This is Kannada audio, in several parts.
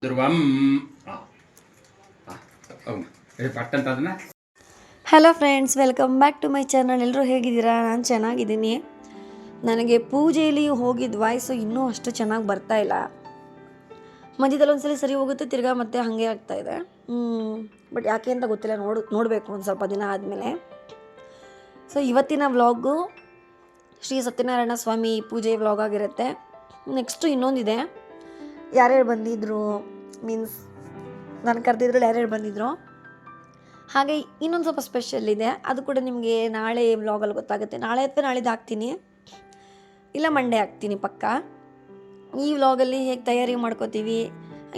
ಧ್ರುವಂ ಪಟ್ಟಂತ ಅದನ್ನ. Hello friends, welcome back to my channel. ಎಲ್ಲರೂ ಹೇಗಿದ್ದೀರಾ? ನಾನು ಚೆನ್ನಾಗಿದ್ದೀನಿ. ನನಗೆ ಪೂಜೆಯಲ್ಲಿ ಹೋಗಿದ್ದ ವಾಯ್ಸು ಇನ್ನೂ ಅಷ್ಟು ಚೆನ್ನಾಗಿ ಬರ್ತಾ ಇಲ್ಲ. ಮಧ್ಯದಲ್ಲಿ ಒಂದ್ಸಲಿ ಸರಿ ಹೋಗುತ್ತೆ, ತಿರ್ಗಾ ಮತ್ತೆ ಹಾಗೆ ಆಗ್ತಾಯಿದೆ. ಬಟ್ ಯಾಕೆ ಅಂತ ಗೊತ್ತಿಲ್ಲ, ನೋಡಬೇಕು ಒಂದು ಸ್ವಲ್ಪ ದಿನ ಆದಮೇಲೆ. ಸೊ ಇವತ್ತಿನ ವ್ಲಾಗು ಶ್ರೀ ಸತ್ಯನಾರಾಯಣ ಸ್ವಾಮಿ ಪೂಜೆ ವ್ಲಾಗ್ ಆಗಿರುತ್ತೆ. ನೆಕ್ಸ್ಟು ಇನ್ನೊಂದಿದೆ, ಯಾರ್ಯಾರು ಬಂದಿದ್ರು, ಮೀನ್ಸ್ ನಾನು ಕರೆದಿದ್ರಲ್ಲಿ ಯಾರ್ಯಾರು ಬಂದಿದ್ರು. ಹಾಗೆ ಇನ್ನೊಂದು ಸ್ವಲ್ಪ ಸ್ಪೆಷಲ್ ಇದೆ, ಅದು ಕೂಡ ನಿಮಗೆ ನಾಳೆ ವ್ಲಾಗಲ್ಲಿ ಗೊತ್ತಾಗುತ್ತೆ. ನಾಳೆ ಅಥವಾ ನಾಳಿದ್ದು ಹಾಕ್ತೀನಿ, ಇಲ್ಲ ಮಂಡೇ ಹಾಕ್ತೀನಿ ಪಕ್ಕ. ಈ ವ್ಲಾಗಲ್ಲಿ ಹೇಗೆ ತಯಾರಿ ಮಾಡ್ಕೋತೀವಿ,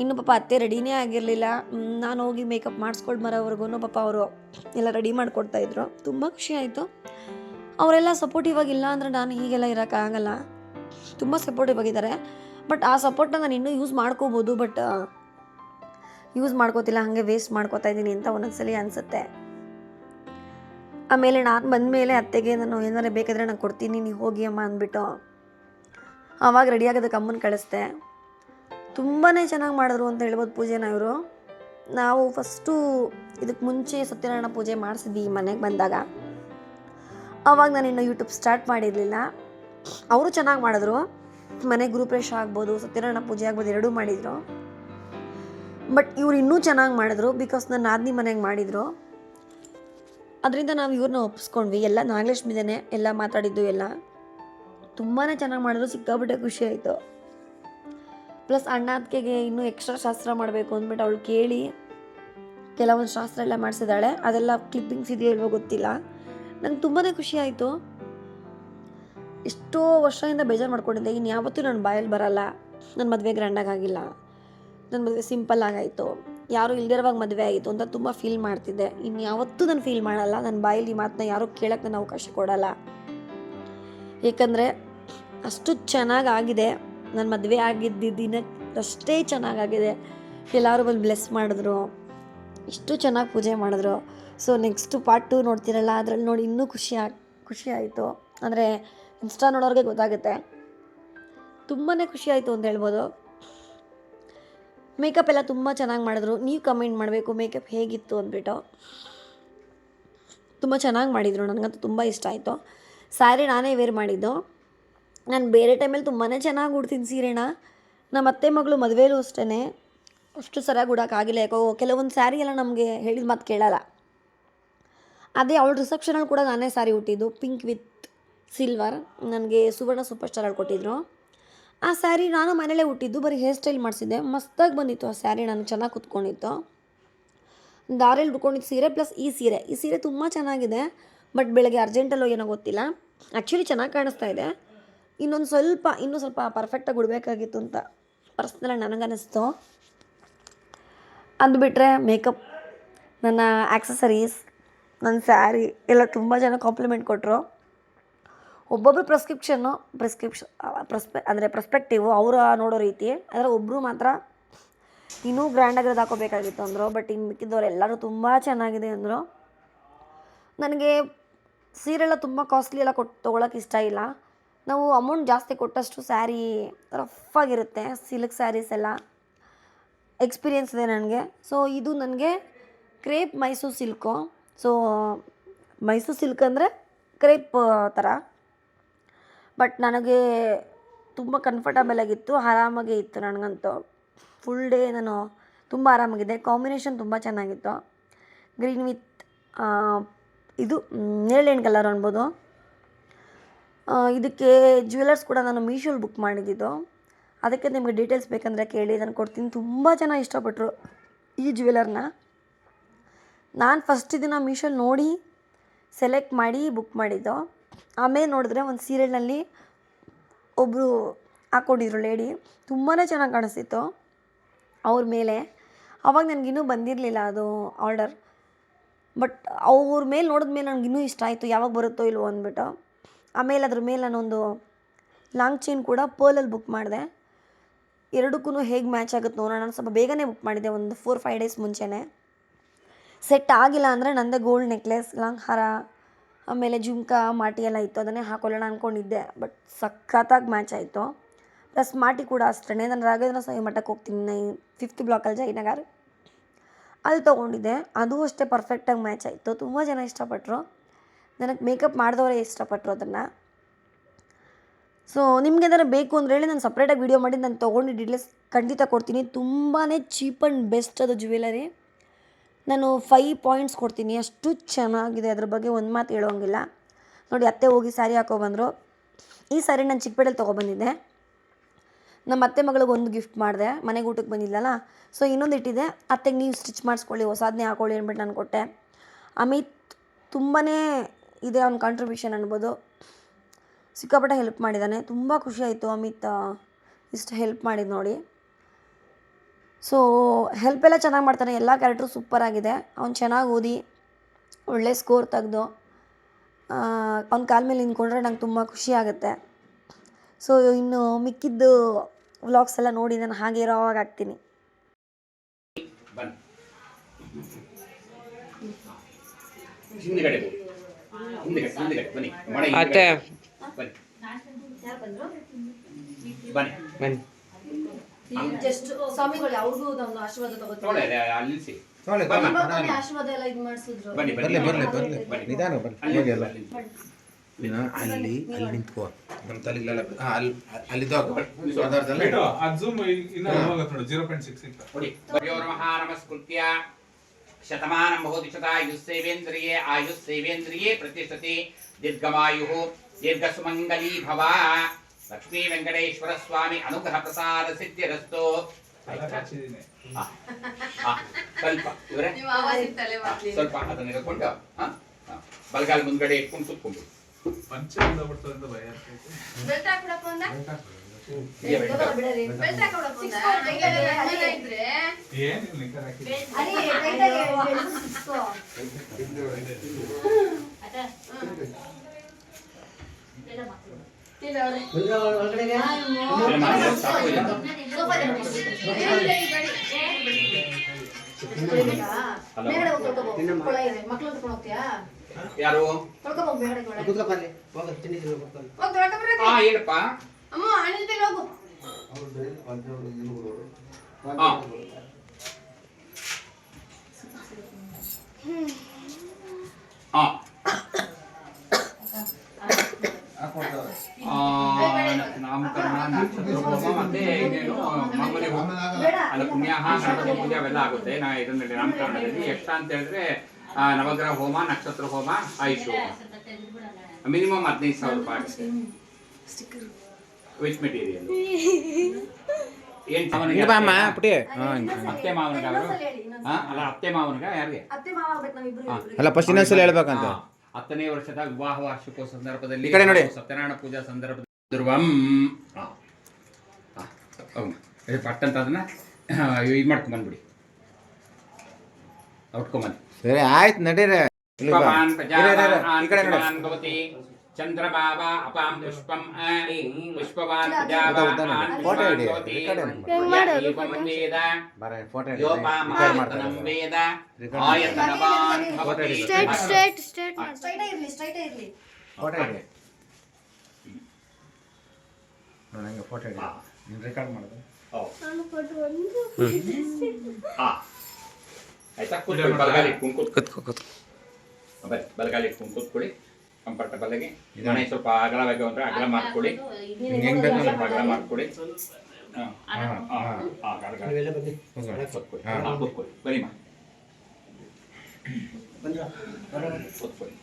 ಇನ್ನು ಪಾಪ ಅತ್ತೆ ರೆಡಿನೇ ಆಗಿರಲಿಲ್ಲ. ನಾನು ಹೋಗಿ ಮೇಕಪ್ ಮಾಡಿಸ್ಕೊಂಡು ಬರೋವರೆಗೂ ಪಾಪ ಅವರು ಎಲ್ಲ ರೆಡಿ ಮಾಡಿಕೊಡ್ತಾಯಿದ್ರು. ತುಂಬ ಖುಷಿ ಆಯಿತು. ಅವರೆಲ್ಲ ಸಪೋರ್ಟಿವ್ ಆಗಿಲ್ಲ ಅಂದರೆ ನಾನು ಹೀಗೆಲ್ಲ ಇರೋಕ್ಕಾಗಲ್ಲ. ತುಂಬ ಸಪೋರ್ಟಿವ್ ಆಗಿದ್ದಾರೆ. ಬಟ್ ಆ ಸಪೋರ್ಟ್ನ ನಾನು ಇನ್ನೂ ಯೂಸ್ ಮಾಡ್ಕೋಬೋದು, ಬಟ್ ಯೂಸ್ ಮಾಡ್ಕೋತಿಲ್ಲ, ಹಾಗೆ ವೇಸ್ಟ್ ಮಾಡ್ಕೋತಾ ಇದ್ದೀನಿ ಅಂತ ಒಂದೊಂದ್ಸಲಿ ಅನಿಸುತ್ತೆ. ಆಮೇಲೆ ನಾನು ಬಂದಮೇಲೆ ಅತ್ತೆಗೆ ನಾನು ಏನಾರು ಬೇಕಾದರೆ ನಾನು ಕೊಡ್ತೀನಿ, ನೀವು ಹೋಗಿ ಅಮ್ಮ ಅಂದ್ಬಿಟ್ಟು ಆವಾಗ ರೆಡಿ ಆಗೋದಕ್ಕೆ ಅಮ್ಮನ ಕಳಿಸ್ದೆ. ತುಂಬಾ ಚೆನ್ನಾಗಿ ಮಾಡಿದ್ರು ಅಂತ ಹೇಳ್ಬೋದು ಪೂಜೆನ ಇವರು. ನಾವು ಫಸ್ಟು ಇದಕ್ಕೆ ಮುಂಚೆ ಸತ್ಯನಾರಾಯಣ ಪೂಜೆ ಮಾಡಿಸಿದ್ವಿ ಮನೆಗೆ ಬಂದಾಗ. ಆವಾಗ ನಾನು ಇನ್ನೂ ಯೂಟ್ಯೂಬ್ ಸ್ಟಾರ್ಟ್ ಮಾಡಿರಲಿಲ್ಲ. ಅವರು ಚೆನ್ನಾಗಿ ಮಾಡಿದ್ರು, ಮನೆ ಗೃಹಪ್ರವೇಶ ಆಗ್ಬೋದು, ಸತ್ಯನಾರಾಯಣ ಪೂಜೆ ಆಗ್ಬೋದು, ಎರಡೂ ಮಾಡಿದರು. ಬಟ್ ಇವ್ರು ಇನ್ನೂ ಚೆನ್ನಾಗಿ ಮಾಡಿದ್ರು, ಬಿಕಾಸ್ ನನ್ನ ನಾದಿನಿ ಮನೆಗೆ ಮಾಡಿದರು. ಅದರಿಂದ ನಾವು ಇವ್ರನ್ನ ಒಪ್ಪಿಸ್ಕೊಂಡ್ವಿ. ಎಲ್ಲ ನಾಗಲಕ್ಷ್ಮಿದೇನೆ ಎಲ್ಲ ಮಾತಾಡಿದ್ದು, ಎಲ್ಲ ತುಂಬಾ ಚೆನ್ನಾಗಿ ಮಾಡಿದ್ರು. ಸಿಕ್ಕಾಬಿಟ್ಟೆ ಖುಷಿ ಆಯಿತು. ಪ್ಲಸ್ ಅಣ್ಣ ಅದಕ್ಕೆ ಇನ್ನೂ ಎಕ್ಸ್ಟ್ರಾ ಶಾಸ್ತ್ರ ಮಾಡಬೇಕು ಅಂದ್ಬಿಟ್ಟು ಅವಳು ಕೇಳಿ ಕೆಲವೊಂದು ಶಾಸ್ತ್ರ ಎಲ್ಲ ಮಾಡಿಸಿದ್ದಾಳೆ. ಅದೆಲ್ಲ ಕ್ಲಿಪ್ಪಿಂಗ್ಸ್ ಇದೆಯೋ ಇಲ್ವೋ ಗೊತ್ತಿಲ್ಲ. ನಂಗೆ ತುಂಬಾ ಖುಷಿ ಆಯಿತು. ಎಷ್ಟೋ ವರ್ಷದಿಂದ ಬೇಜಾರು ಮಾಡ್ಕೊಂಡಿದ್ದೆ, ಇನ್ನು ಯಾವತ್ತೂ ನನ್ನ ಬಾಯಲ್ಲಿ ಬರಲ್ಲ, ನನ್ನ ಮದುವೆ ಗ್ರ್ಯಾಂಡಾಗಿ ಆಗಿಲ್ಲ, ನನ್ನ ಮದುವೆ ಸಿಂಪಲ್ ಆಗಾಯಿತು, ಯಾರೂ ಇಲ್ದಿರೋವಾಗ ಮದುವೆ ಆಯಿತು ಅಂತ ತುಂಬ ಫೀಲ್ ಮಾಡ್ತಿದ್ದೆ. ಇನ್ನು ಯಾವತ್ತೂ ನಾನು ಫೀಲ್ ಮಾಡಲ್ಲ. ನನ್ನ ಬಾಯಲ್ಲಿ ಮಾತನ್ನ ಯಾರೂ ಕೇಳೋಕ್ಕೆ ನಾನು ಅವಕಾಶ ಕೊಡಲ್ಲ. ಏಕೆಂದರೆ ಅಷ್ಟು ಚೆನ್ನಾಗಾಗಿದೆ. ನನ್ನ ಮದುವೆ ಆಗಿದ್ದ ದಿನಕ್ಕಷ್ಟೇ ಚೆನ್ನಾಗಾಗಿದೆ. ಎಲ್ಲರೂ ಬಂದು ಬ್ಲೆಸ್ ಮಾಡಿದ್ರು, ಇಷ್ಟು ಚೆನ್ನಾಗಿ ಪೂಜೆ ಮಾಡಿದ್ರು. ಸೊ ನೆಕ್ಸ್ಟು ಪಾರ್ಟ್ 2 ನೋಡ್ತಿರಲ್ಲ, ಅದರಲ್ಲಿ ನೋಡಿ ಇನ್ನೂ ಖುಷಿ ಆಯಿತು. ಅಂದರೆ ಇನ್ಸ್ಟಾ ನೋಡೋರಿಗೆ ಗೊತ್ತಾಗುತ್ತೆ. ತುಂಬಾ ಖುಷಿ ಆಯಿತು ಅಂತ ಹೇಳ್ಬೋದು. ಮೇಕಪ್ ಎಲ್ಲ ತುಂಬ ಚೆನ್ನಾಗಿ ಮಾಡಿದ್ರು. ನೀವು ಕಮೆಂಟ್ ಮಾಡಬೇಕು ಮೇಕಪ್ ಹೇಗಿತ್ತು ಅಂದ್ಬಿಟ್ಟು. ತುಂಬ ಚೆನ್ನಾಗಿ ಮಾಡಿದರು, ನನಗಂತೂ ತುಂಬ ಇಷ್ಟ ಆಯಿತು. ಸ್ಯಾರಿ ನಾನೇ ವೇರ್ ಮಾಡಿದ್ದು. ನಾನು ಬೇರೆ ಟೈಮಲ್ಲಿ ತುಂಬಾ ಚೆನ್ನಾಗಿ ಉಡ್ತೀನಿ ಸೀರೆನ. ನಮ್ಮ ಅತ್ತೆ ಮಗಳು ಮದುವೆಲೂ ಅಷ್ಟೇ ಅಷ್ಟು ಸರಿಯಾಗಿ ಉಡೋಕ್ಕಾಗಿಲ್ಲ. ಯಾಕೋ ಕೆಲವೊಂದು ಸ್ಯಾರಿ ಎಲ್ಲ ನಮಗೆ ಹೇಳಿದ ಮಾತು ಕೇಳಲ್ಲ. ಅದೇ ಅವಳ ರಿಸೆಪ್ಷನಲ್ಲಿ ಕೂಡ ನಾನೇ ಸ್ಯಾರಿ ಉಟ್ಟಿದ್ದು, ಪಿಂಕ್ ವಿತ್ ಸಿಲ್ವರ್. ನನಗೆ ಸುವರ್ಣ ಸೂಪರ್ ಸ್ಟಾರ್ ಕೊಟ್ಟಿದ್ರು. ಆ ಸ್ಯಾರಿ ನಾನು ಮನೇಲೇ ಉಟ್ಟಿದ್ದು, ಬರೀ ಹೇರ್ ಸ್ಟೈಲ್ ಮಾಡಿಸಿದ್ದೆ. ಮಸ್ತಾಗಿ ಬಂದಿತ್ತು ಆ ಸ್ಯಾರಿ, ನನಗೆ ಚೆನ್ನಾಗಿ ಕುತ್ಕೊಂಡಿತ್ತು. ದಾರಿಯಲ್ಲಿ ಉಟ್ಕೊಂಡಿದ್ದು ಸೀರೆ ಪ್ಲಸ್ ಈ ಸೀರೆ ತುಂಬ ಚೆನ್ನಾಗಿದೆ. ಬಟ್ ಬೆಳಗ್ಗೆ ಅರ್ಜೆಂಟಲ್ಲೋ ಏನೋ ಗೊತ್ತಿಲ್ಲ, ಆ್ಯಕ್ಚುಲಿ ಚೆನ್ನಾಗಿ ಕಾಣಿಸ್ತಾ ಇದೆ. ಇನ್ನೂ ಸ್ವಲ್ಪ ಪರ್ಫೆಕ್ಟಾಗಿ ಉಡಬೇಕಾಗಿತ್ತು ಅಂತ ಪರ್ಸ್ನಲಾಗಿ ನನಗನ್ನಿಸ್ತು. ಅದು ಬಿಟ್ಟರೆ ಮೇಕಪ್, ನನ್ನ ಆ್ಯಕ್ಸಸರೀಸ್, ನನ್ನ ಸ್ಯಾರಿ ಎಲ್ಲ ತುಂಬ ಜನ ಕಾಂಪ್ಲಿಮೆಂಟ್ ಕೊಟ್ಟರು. ಒಬ್ಬೊಬ್ಬರು ಪ್ರೆಸ್ಪೆಕ್ಟಿವು ಅವರ ನೋಡೋ ರೀತಿ. ಆದರೆ ಒಬ್ಬರು ಮಾತ್ರ ಇನ್ನೂ ಗ್ರ್ಯಾಂಡಾಗಿರೋದು ಹಾಕೋಬೇಕಾಗಿತ್ತು ಅಂದರು. ಬಟ್ ಇನ್ನು ಮಿಕ್ಕಿದ್ದವ್ರು ಎಲ್ಲರೂ ತುಂಬ ಚೆನ್ನಾಗಿದೆ ಅಂದರು. ನನಗೆ ಸೀರೆಲ್ಲ ತುಂಬ ಕಾಸ್ಟ್ಲಿ ಎಲ್ಲ ತೊಗೊಳಕ್ಕೆ ಇಷ್ಟ ಇಲ್ಲ. ನಾವು ಅಮೌಂಟ್ ಜಾಸ್ತಿ ಕೊಟ್ಟಷ್ಟು ಸ್ಯಾರಿ ರಫ್ ಆಗಿರುತ್ತೆ. ಸಿಲ್ಕ್ ಸ್ಯಾರೀಸ್ ಎಲ್ಲ ಎಕ್ಸ್ಪೀರಿಯೆನ್ಸ್ ಇದೆ ನನಗೆ. ಸೊ ಇದು ನನಗೆ crepe Mysuru silk. So Mysuru silk ಅಂದರೆ ಕ್ರೇಪ್ ಥರ. ಬಟ್ ನನಗೆ ತುಂಬ ಕಂಫರ್ಟಬಲ್ ಆಗಿತ್ತು, ಆರಾಮಾಗೇ ಇತ್ತು. ನನಗಂತೂ ಫುಲ್ ಡೇ ನಾನು ತುಂಬ ಆರಾಮಾಗಿದೆ. ಕಾಂಬಿನೇಷನ್ ತುಂಬ ಚೆನ್ನಾಗಿತ್ತು, ಗ್ರೀನ್ ವಿತ್ ಇದು ನೇರಳೆ ಕಲರ್ ಅನ್ಬೋದು. ಇದಕ್ಕೆ ಜ್ಯುವೆಲರ್ಸ್ ಕೂಡ ನಾನು ಮೀಶೋಲ್ಲಿ ಬುಕ್ ಮಾಡಿದ್ದು. ಅದಕ್ಕೆ ನಿಮಗೆ ಡೀಟೇಲ್ಸ್ ಬೇಕಂದರೆ ಕೇಳಿ, ನಾನು ಕೊಡ್ತೀನಿ. ತುಂಬ ಜನ ಇಷ್ಟಪಟ್ಟರು ಈ ಜ್ಯುವೆಲರ್ನ. ನಾನು ಫಸ್ಟ್ ಇದನ್ನು ಮೀಶೋಲ್ಲಿ ನೋಡಿ ಸೆಲೆಕ್ಟ್ ಮಾಡಿ ಬುಕ್ ಮಾಡಿದ್ದು. ಆಮೇಲೆ ನೋಡಿದ್ರೆ ಒಂದು ಸೀರಿಯಲ್ನಲ್ಲಿ ಒಬ್ಬರು ಹಾಕ್ಕೊಂಡಿದ್ರು ಲೇಡಿ, ತುಂಬಾ ಚೆನ್ನಾಗಿ ಕಾಣಿಸ್ತಿತ್ತು ಅವ್ರ ಮೇಲೆ. ಆವಾಗ ನನಗಿನ್ನೂ ಬಂದಿರಲಿಲ್ಲ ಅದು ಆರ್ಡರ್. ಬಟ್ ಅವ್ರ ಮೇಲೆ ನೋಡಿದ್ಮೇಲೆ ನನಗಿನ್ನೂ ಇಷ್ಟ ಆಯಿತು, ಯಾವಾಗ ಬರುತ್ತೋ ಇಲ್ವೋ ಅಂದ್ಬಿಟ್ಟು. ಆಮೇಲೆ ಅದ್ರ ಮೇಲೆ ನಾನೊಂದು ಲಾಂಗ್ ಚೈನ್ ಕೂಡ ಪರ್ಲಲ್ಲಿ ಬುಕ್ ಮಾಡಿದೆ. ಎರಡಕ್ಕೂ ಹೇಗೆ ಮ್ಯಾಚ್ ಆಗುತ್ತೆ ನೋಡೋಣ. ನಾನು ಸ್ವಲ್ಪ ಬೇಗನೆ ಬುಕ್ ಮಾಡಿದ್ದೆ, ಒಂದು 4-5 ಡೇಸ್ ಮುಂಚೆನೇ. ಸೆಟ್ ಆಗಿಲ್ಲ ಅಂದರೆ ನಂದೇ ಗೋಲ್ಡ್ ನೆಕ್ಲೆಸ್, ಲಾಂಗ್ ಹಾರ, ಆಮೇಲೆ ಜುಮ್ಕಾ ಮಾಟಿ ಎಲ್ಲ ಇತ್ತು, ಅದನ್ನೇ ಹಾಕೊಳ್ಳೋಣ ಅಂದ್ಕೊಂಡಿದ್ದೆ. ಬಟ್ ಸಖತ್ತಾಗಿ ಮ್ಯಾಚ್ ಆಯಿತು. ಪ್ಲಸ್ ಸ್ಮಾರ್ಟಿ ಕೂಡ ಅಷ್ಟೇ. ನಾನು ರಾಘವೇಂದ್ರ ಸ್ವಾಮಿ ಮಠಕ್ಕೆ ಹೋಗ್ತೀನಿ 5th ಬ್ಲಾಕಲ್ಲಿ ಜಯನಗರ್, ಅಲ್ಲಿ ತೊಗೊಂಡಿದ್ದೆ. ಅದು ಅಷ್ಟೇ ಪರ್ಫೆಕ್ಟಾಗಿ ಮ್ಯಾಚ್ ಆಯಿತು. ತುಂಬ ಜನ ಇಷ್ಟಪಟ್ಟರು, ನನಗೆ ಮೇಕಪ್ ಮಾಡಿದವರೇ ಇಷ್ಟಪಟ್ಟರು ಅದನ್ನು. ಸೊ ನಿಮ್ಗೆ ಏನಾದ್ರು ಬೇಕು ಅಂದರೆ ಹೇಳಿ, ನಾನು ಸಪ್ರೇಟಾಗಿ ವೀಡಿಯೋ ಮಾಡಿ ನಾನು ತೊಗೊಂಡು ಡೀಟೇಲ್ಸ್ ಖಂಡಿತ ಕೊಡ್ತೀನಿ. ತುಂಬಾ ಚೀಪ್ ಆ್ಯಂಡ್ ಬೆಸ್ಟ್ ಅದು ಜ್ಯುವೆಲರಿ. ನಾನು 5 ಪಾಯಿಂಟ್ಸ್ ಕೊಡ್ತೀನಿ, ಅಷ್ಟು ಚೆನ್ನಾಗಿದೆ. ಅದ್ರ ಬಗ್ಗೆ ಒಂದು ಮಾತು ಹೇಳೋಂಗಿಲ್ಲ. ನೋಡಿ, ಅತ್ತೆ ಹೋಗಿ ಸ್ಯಾರಿ ಹಾಕೊಬಂದರು. ಈ ಸ್ಯಾರಿ ನಾನು ಚಿಕ್ಕಪೇಟೆಯಲ್ಲಿ ತೊಗೊಬಂದಿದ್ದೆ. ನಮ್ಮ ಅತ್ತೆ ಮಗಳಿಗೆ ಒಂದು ಗಿಫ್ಟ್ ಮಾಡಿದೆ, ಮನೆಗೆ ಊಟಕ್ಕೆ ಬಂದಿಲ್ಲಲ್ಲ. ಸೊ ಇನ್ನೊಂದು ಇಟ್ಟಿದೆ, ಅತ್ತೆಗೆ ನೀವು ಸ್ಟಿಚ್ ಮಾಡಿಸ್ಕೊಳ್ಳಿ, ಹೊಸದನ್ನೇ ಹಾಕೊಳ್ಳಿ ಅಂದ್ಬಿಟ್ಟು ನಾನು ಕೊಟ್ಟೆ. ಅಮಿತ್ ತುಂಬಾ ಇದೆ ಅವ್ನ ಕಾಂಟ್ರಿಬ್ಯೂಷನ್ ಅನ್ಬೋದು. ಸಿಕ್ಕಾಪಟ್ಟೆ ಹೆಲ್ಪ್ ಮಾಡಿದ್ದಾನೆ. ತುಂಬ ಖುಷಿ ಆಯಿತು ಅಮಿತ್ ಇಷ್ಟು ಹೆಲ್ಪ್ ಮಾಡಿದ್ದು ನೋಡಿ. ಸೊ ಹೆಲ್ಪ್ ಎಲ್ಲ ಚೆನ್ನಾಗಿ ಮಾಡ್ತಾನೆ. ಎಲ್ಲ ಕ್ಯಾರೆಕ್ಟ್ರು ಸೂಪರಾಗಿದೆ. ಅವ್ನು ಚೆನ್ನಾಗಿ ಓದಿ ಒಳ್ಳೆ ಸ್ಕೋರ್ ತೆಗೆದು ಅವ್ನ ಕಾಲ ಮೇಲೆ ನಿಂತ್ಕೊಂಡ್ರೆ ನಂಗೆ ತುಂಬ ಖುಷಿ ಆಗುತ್ತೆ. ಸೊ ಇನ್ನು ಮಿಕ್ಕಿದ್ದು ವ್ಲಾಗ್ಸ್ ಎಲ್ಲ ನೋಡಿ ನಾನು ಹಾಗೆ ಇರೋವಾಗ ಹಾಕ್ತೀನಿ. ಅತ್ತೆ ಜಸ್ಟ್ ಸ್ವಾಮಿಗಳು ಅವ್ರಿಗೂ ಒಂದು ಆಶೀರ್ವಾದ ತಗೋತಾರೆ. ಆಶೀರ್ವಾದ ಎಲ್ಲ ಇದು ಮಾಡಿಸಿದ್ರು. ಅಲ್ಲಿ ನಿಂತ್ಕೋ, ನಮ್ಮ ತಲೆಗೆಲ್ಲ ಅಲ್ಲಿದ್ದು ಶತಮಾನಂ ಬಹುತಿ ಶತಾಯುಸ್ಸೇವೇಂದ್ರಿಯೇ ಆಯುಸ್ಸೇವೇಂದ್ರಿಯೇ ಪ್ರತಿಷ್ಠತಿ ದೀರ್ಘಮಾಯುಃ ದೀರ್ಘಸುಮಂಗಲೀ ಭವ. ಲಕ್ಷ್ಮೀ ವೆಂಕಟೇಶ್ವರ ಸ್ವಾಮಿ ಅನುಗ್ರಹ ಪ್ರಸಾದ ಸಿದ್ಧಿರಸ್ತು. ಸ್ವಲ್ಪ ಇವರೇ ಸ್ವಲ್ಪ ಅದನ್ನ ಹಿಡ್ಕೊಂಡು ಬಲಗಾಲ ಮುಂದ್ಗಡೆ ಇಟ್ಕೊಂಡು ಕೂತ್ಕೊಂಡು ಯಾರು ಹೇಳಪ್ಪ. ನಾಮಕರಣ ನಕ್ಷತ್ರ ಹೋಮ ಮತ್ತೆ ಇನ್ನೇನು ಮಾಮೂಲಿ ಅಲ್ಲ ಪುಣ್ಯಾಹ ಗಣಪತಿ ಪೂಜೆ ಅವೆಲ್ಲ ಆಗುತ್ತೆ. ಇದರಲ್ಲಿ ನಾಮಕರಣದಲ್ಲಿ ಎಷ್ಟ ಅಂತ ಹೇಳಿದ್ರೆ ನವಗ್ರಹ ಹೋಮ, ನಕ್ಷತ್ರ ಹೋಮ, ಆಯುಷ್ ಹೋಮ ಮಿನಿಮಮ್ 15,000 ರೂಪಾಯಿ ಆಗುತ್ತೆ. ವಿತ್ ಮೆಟೀರಿಯಲ್ ಅತ್ತೆ ಮಾವನಿಗೆ ಅಲ್ಲ ಅತ್ತೆ ಮಾವನಿಗ ಯಾರಿಗೆ ಅಲ್ಲ ಫಸ್ಟ್ ಇನ್ನೊಂದ್ಸಲ ಹೇಳ್ಬೇಕಂತ. 10ನೇ ವರ್ಷದ ವಿವಾಹ ವಾರ್ಷಿಕೋತ್ಸವ ಸಂದರ್ಭದಲ್ಲಿ ಸತ್ಯನಾರಾಯಣ ಪೂಜಾ ಸಂದರ್ಭದಲ್ಲಿ ಪಟ್ಟಂತ ಅದನ್ನ ಇದು ಮಾಡ್ಕೊಂಬಂದ್ಬಿಡಿ, ಉಟ್ಕೊಂಬಂದು. ಸರಿ ಆಯ್ತು ನಡೀರಿ. ಚಂದ್ರಬಾಬ ಅಪಾಂ ಪುಷ್ಪಂ ಪುಷ್ಪವಾನ್ ರೆಕಾರ್ಡ್ ಮಾಡೋದು ಆಯ್ತಾ? ಬಲಗಾಲಿ ಇಟ್ಕೊಂಡು ಕೂತ್ಕೊಳ್ಳಿ ಕಂಫರ್ಟಬಲ್ ಆಗಿ. ಮನೆ ಸ್ವಲ್ಪ ಅಗಲ ಬೇಕು ಅಂದ್ರೆ ಅಗಲ ಮಾಡ್ಕೊಳ್ಳಿ, ಹೆಂಗ್ ಬೇಕು ಸ್ವಲ್ಪ ಅಗಲ ಮಾಡ್ಕೊಳ್ಳಿ. ಕೂತ್ಕೊಳ್ಳಿ, ಬರೀ ಮಾ ಕೂತ್ಕೊಳ್ಳಿ.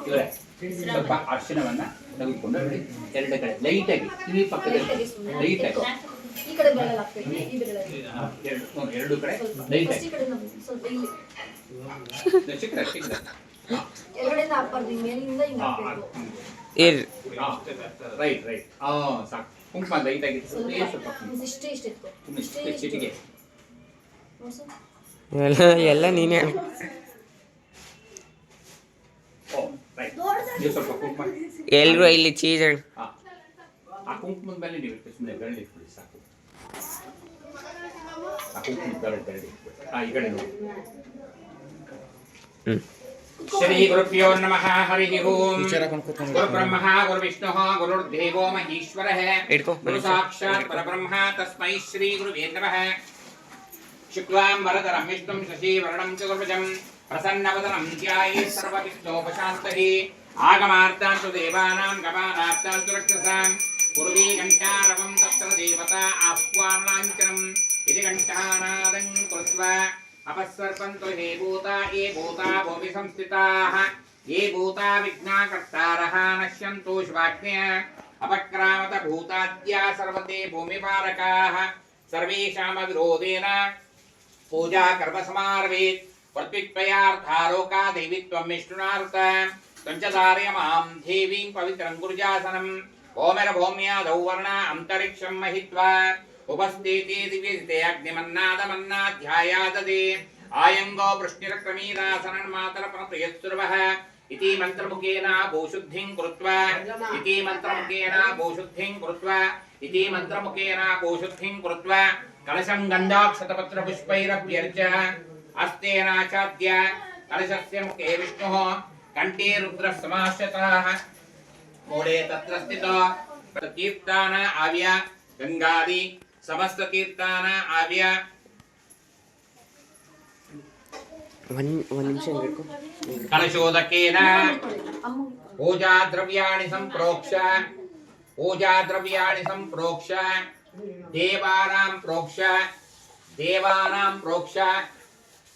ಇವರೇ ಸ್ವಲ್ಪ ಅರಿಶಿನವನ್ನ ತೆಗೆದುಕೊಂಡು ಎರಡು ಕಡೆ ಲೈಟಾಗಿ ಈ ಪಕ್ಕದಲ್ಲಿ ಲೈಟಾಗಿ ಎರಡು ಕಡೆ ಲೈಟಾಗಿ ರೈಟ್ ರೈಟ್ ಸಾಕು. ಕುಂಕುಮ ಲೈಟಾಗಿ ಸ್ವಲ್ಪ ಚಿಟಿಗೆ ಎಲ್ಲ ನೀನೇ ಸ್ವಲ್ಪ ಕುಂಕುಮ ಎಲ್ರು ಇಲ್ಲಿ ಚೀಸ್ ಆ ಕುಂಕುಮದ ಮೇಲೆ ನೀವು ಇಟ್ಟು ಸುಮ್ಮನೆ ಬೆರಳು ಇಟ್ಬಿಡಿ ಸಾಕು. ಆ ಕುಂಕುಮದ ಬೆರಳು ಇಟ್ಬಿಡಿ. ಈ ಕಡೆ ನೋಡಿ ಶ್ರೀ ಗುರುಭ್ಯೋ ನಮಃ ಹರಿ ಓಂ ವಿಚಾರ ಕೊಂಡ್ಕೊತ ಗುರು ಬ್ರಹ್ಮ ಗುರು ವಿಷ್ಣು ಗುರುರ್ದೇವೋ ಮಹೇಶ್ವರಃ ಇಟ್ಕೋ ಗುರು ಸಾಕ್ಷಾತ್ ಪರಬ್ರಹ್ಮ ತಸ್ಮೈ ಶ್ರೀ ಗುರುವೇ ನಮಃ ಶುಕ್ಲಾಂ ವರದರಂ ವಿಷ್ಣುಂ ಶಶಿವರ್ಣಂ ಚತುರ್ಭುಜಂ ಪ್ರಸನ್ನವದನಂ ಧ್ಯಾಯೇತ್ ಸರ್ವವಿಘ್ನೋಪಶಾಂತಯೇ ಆಗಮಾರ್ತಾಂತು ದೇವಾನಾಂ ಗಮಾನಾರ್ತಾಂತು ರಕ್ಷಸಾಂ ಗುರುವೇ ಘಂಟಾರವಂ ತತ್ರ ದೇವತಾ ಆಹ್ವಾನಾಂಚನಂ ಇತಿ ಘಂಟಾನಾದಂ ಕೃತ್ವಾ अपस्वर्पन्तु हे भूता ये भूता भूमि संस्थिताः ये भूता विघ्नाकर्तारः नश्यन्तु शिवाग्न्य अपक्रामत भूताद्या सर्वते भूमिपारकाः सर्वेषामविरोधेन पूजा कर्म समारभेत् प्रत्युत्पयार्थारोका देवीत्वं विष्णुनार्थ पञ्चधारयमां देवीं पवित्रं गुरुजासनम् भौमिरभौम्यादौ वर्ण अन्तरिक्षं महित्वा उपस्थिति दिव्यते अग्निमन्नादमन्नाध्यायाददे आयंगो वृष्टिरक्रमीदासनं मातरप्रणप्रयत्सुर्वः इति मन्त्रमुखेन भूशुद्धिं कृत्वा इति मन्त्रमुखेन भूशुद्धिं कृत्वा इति मन्त्रमुखेन भूशुद्धिं कृत्वा कलशं गन्धाक्षतपत्रपुष्पैरभ्यर्च्य हस्तेनाचाद्य कलशस्य मुखे विष्णुः कण्ठे रुद्रः समाश्रितः मूले तत्र स्थितो तीर्थान आव्य गंगादि समस्त तीर्थान आव्य ಒಂದು ನಿಮಿಷ ಇಟ್ಕೋ कलशोदकेन पूजा द्रव्याणि संप्रोक्ष देवानां प्रोक्ष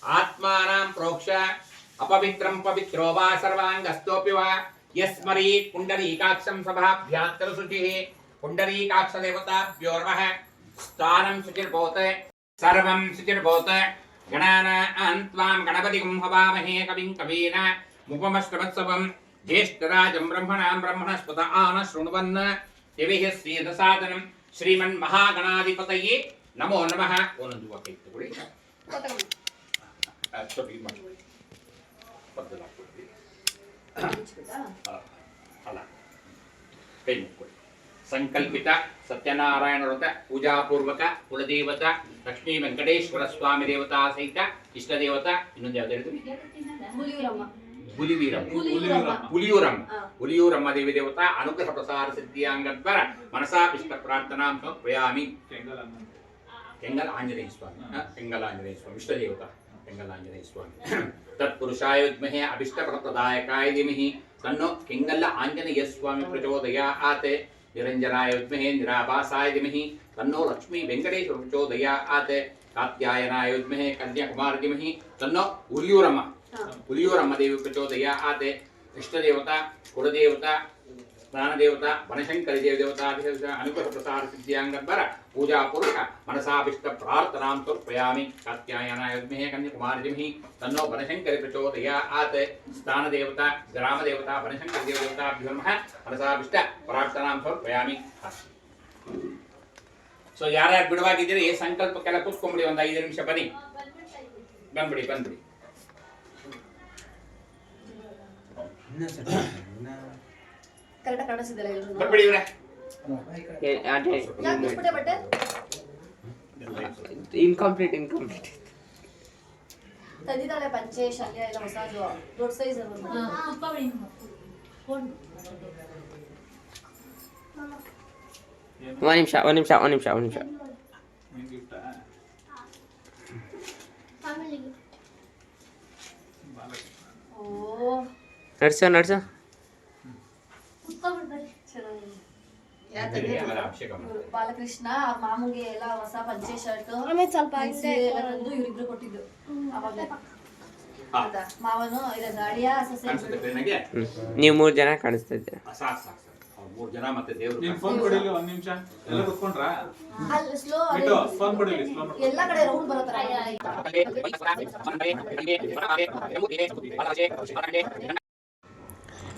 आत्मानां प्रोक्ष अपवित्रं पवित्रो वा सर्वाङ्गस्तोऽपि वा यस्मरी पुण्डरीकाक्षं सभाभ्यान्तरशुचिः पुण्डरीकाक्षदेवताभ्योर्वः स्थानं शुचिर्भूत् सर्वं शुचिर्भूत् गणानां त्वां गणपतिं हवामहे कविं कवीन मुपमश्रवत्सवं ज्येष्ठराजं ब्रह्मणां ब्रह्मणस्पत आन शृण्वन् दिविः श्रीदसादनं श्रीमन्महागणाधिपतये नमो नमः ओनंदु वाक्य तಗೊಳ್ಳಿ ಅಷ್ಟೊತ್ತಿಗೆ ಮಾಡಿ ಪದ್ದಲ ಹಾಕ್ಬಿಡಿ ಅಲ್ಲ ಕೈ ಮುಕ್ಕೊಳ್ಳಿ ಸಂಕಲ್ಪಿತ ಸತ್ಯನಾರಾಯಣ ವ್ರತ ಪೂಜಾಪೂರ್ವಕ ಕುಲದೇವತ ಲಕ್ಷ್ಮೀ ವೆಂಕಟೇಶ್ವರ ಸ್ವಾಮಿ ದೇವತಾ ಸಹಿತ ಇಷ್ಟ ದೇವತಾ ಇನ್ನೊಂದು ಯಾವ್ದು ಹೇಳ್ತೀವಿ ಹುಲಿಯೂರಮ್ಮ ದೇವಿ ದೇವತಾ ಅನುಗ್ರಹ ಪ್ರಸಾರ ಸಿದ್ಧಿಯಾಂಗದ್ವರ ಮನಸಾಪಿಷ್ಟ ಪ್ರಾರ್ಥನಾಂ ಸಮರ್ಪಯಾಮಿ ಕೆಂಗಲ್ ಆಂಜನೇಯ ಸ್ವಾಮಿ ಇಷ್ಟ ದೇವತಾ ಕೆಂಗಲ್ ಆಂಜನೇಯ ಸ್ವಾಮಿ ತತ್ಪುರುಷಾಯ ವಿದ್ಮಹೇ ಅಭಿಷ್ಟ ಫಲಪ್ರದಾಯಕಾಯ ಧೀಮಹಿ ತನ್ನೋ ಕೆಂಗಲ್ಲ ಆಂಜನೇಯ ಸ್ವಾಮಿ ಪ್ರಚೋದಯಾತ್ ನಿರಂಜನಾಯ ವಿದ್ಮಹೇ ನಿರಾಭಾಸಾಯ ಧೀಮಹಿ ತನ್ನೋ ಲಕ್ಷ್ಮೀ ವೆಂಕಟೇಶ್ವರ ಪ್ರಚೋದಯಾತ್ ಕಾತ್ಯಾಯನಾಯ ವಿದ್ಮಹೇ ಕನ್ಯಾಕುಮಾರ ಧೀಮಹಿ ತನ್ನೋ ಹುಲಿಯೂರಮ್ಮ ದೇವಿ ಪ್ರಚೋದಯಾತ್ ಇಷ್ಟ ದೇವತಾ ಕುಲದೇವತಾ ಸ್ನಾನ ದೇವತಾ ಬನಶಂಕರಿ ದೇವಿ ದೇವತಾ ಅನುಗ್ರಹ ಪ್ರಸಾರ ಸಿದ್ಧಿಯಾಂಗದ್ವರ ಪೂಜಾಪೂರ್ವಕ ಮನಸಾಭಿಷ್ಟ ಪ್ರಾರ್ಥನಾಂ ಸಮರ್ಪಯಾಮಿ ಕಾತ್ಯಾಯನಾಯ ವಿದ್ಮಹೇ ಕನ್ಯಾಕುಮಾರಿ ಧೀಮಹಿ ತನ್ನೋ ಬನಶಂಕರಿ ಪ್ರಚೋದಯಾತ್ ಸ್ಥಾನ ದೇವತಾ ಗ್ರಾಮ ದೇವತಾ ಬನಶಂಕರಿ ದೇವಿ ದೇವತಾಭ್ಯೋ ನಮಃ ಮನಸಾಭಿಷ್ಟ ಪ್ರಾರ್ಥನಾಂ ಸಮರ್ಪಯಾಮಿ. ಸೊ ಯಾರ್ಯಾರು ಬಿಡುವಾಗಿದ್ದೀರಿ ಸಂಕಲ್ಪಕ್ಕೆಲ್ಲ ಕೂತ್ಕೊಂಡ್ಬಿಡಿ, ಒಂದು 5 ನಿಮಿಷ ಬನ್ನಿ, ಬಂದ್ಬಿಡಿ ಕರೆಕ್ಟಾಗಿ ಕಾಣಿಸಿದಲ್ಲ ಎಲ್ಲರೂ ಬರ್ಬಿಡಿ ಇವ್ರೆ. ಯಾಕೆ ಬಿಟ್ಬಿಟ್ಟೆ ಬಟ್ಟೆ? ಇನ್ಕಂಪ್ಲೀಟ್ ತಂದಿದ್ದಾಳೆ ಪಂಚೆ ಶಾಲ್ಯ ಎಲ್ಲ ಹೊಸದು ದೊಡ್ಡ ಸೈಜ್ ಒಂದು ನಿಮಿಷ ನಡ್ಸೋ ಅಭಿಷೇಕ ಮಾಡಿ. ಬಾಲಕೃಷ್ಣ ಅವ್ರ ಮಾಮೂಗೆ ಎಲ್ಲ ಹೊಸ ಪಂಚೆ ಶರ್ಟ್ ಸ್ವಲ್ಪ ಇವ್ರಿಬ್ರು ಕೊಟ್ಟಿದ್ದು ಅವಾಗ ಮಾವನು ಇಲ್ಲ ಗಾಡಿಯ ಸೊಸೆ ಕಾಣಿಸುತ್ತೆ ನನಗೆ? ನೀವು 3 ಜನ ಕಾಣಿಸ್ತಾ ಇದ್ದೀರಾ. ಸಾಕು ಅವ್ರು 3 ಜನ ಮತ್ತೆ ದೇವರು. ನೀನ್ ಫೋನ್ ಕೊಡಿಲಿ ಒಂದ್ ನಿಮಿಷ, ಎಲ್ಲ ಕುತ್ಕೊಂಡ್ರಾ? ಅಲ್ಲಿ ಸ್ಲೋ ಬಿಟ್ಟು ಫೋನ್ ಕೊಡಿಲಿ, ಸ್ಲೋ ಮಾಡು. ಎಲ್ಲ ಕಡೆ ರೌಂಡ್ ಬರೋ ತರ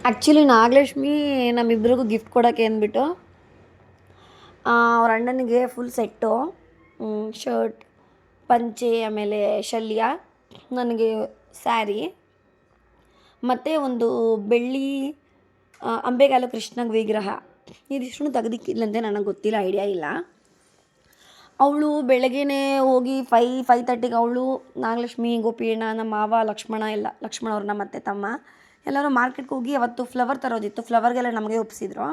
ಆ್ಯಕ್ಚುಲಿ ನಾಗಲಕ್ಷ್ಮಿ ನಮ್ಮಿಬ್ರಿಗೂ ಗಿಫ್ಟ್ ಕೊಡೋಕ್ಕೆ ಅಂದ್ಬಿಟ್ಟು ಅವ್ರ ಅಣ್ಣನಿಗೆ ಫುಲ್ ಸೆಟ್ಟು ಶರ್ಟ್ ಪಂಚೆ ಆಮೇಲೆ ಶಲ್ಯ, ನನಗೆ ಸ್ಯಾರಿ ಮತ್ತು ಒಂದು ಬೆಳ್ಳಿ ಅಂಬೆಗಾಲು ಕೃಷ್ಣನ ವಿಗ್ರಹ, ಇದಿಷ್ಟು ತೆಗೆದಿಕ್ಕಿಲ್ಲಂತೆ, ನನಗೆ ಗೊತ್ತಿಲ್ಲ, ಐಡಿಯಾ ಇಲ್ಲ. ಅವಳು ಬೆಳಗ್ಗೆನೇ ಹೋಗಿ 5:30ಗೆ ಅವಳು ನಾಗಲಕ್ಷ್ಮಿ ಗೋಪಿಯಣ್ಣ ನಮ್ಮ ಮಾವ ಲಕ್ಷ್ಮಣ ಲಕ್ಷ್ಮಣ ಅವ್ರನ್ನ ಮತ್ತು ತಮ್ಮ ಎಲ್ಲರೂ ಮಾರ್ಕೆಟ್ಗೆ ಹೋಗಿ ಅವತ್ತು ಫ್ಲವರ್ ತರೋದಿತ್ತು. ಫ್ಲವರ್ಗೆಲ್ಲ ನಮಗೆ ಒಪ್ಪಿಸಿದ್ರು.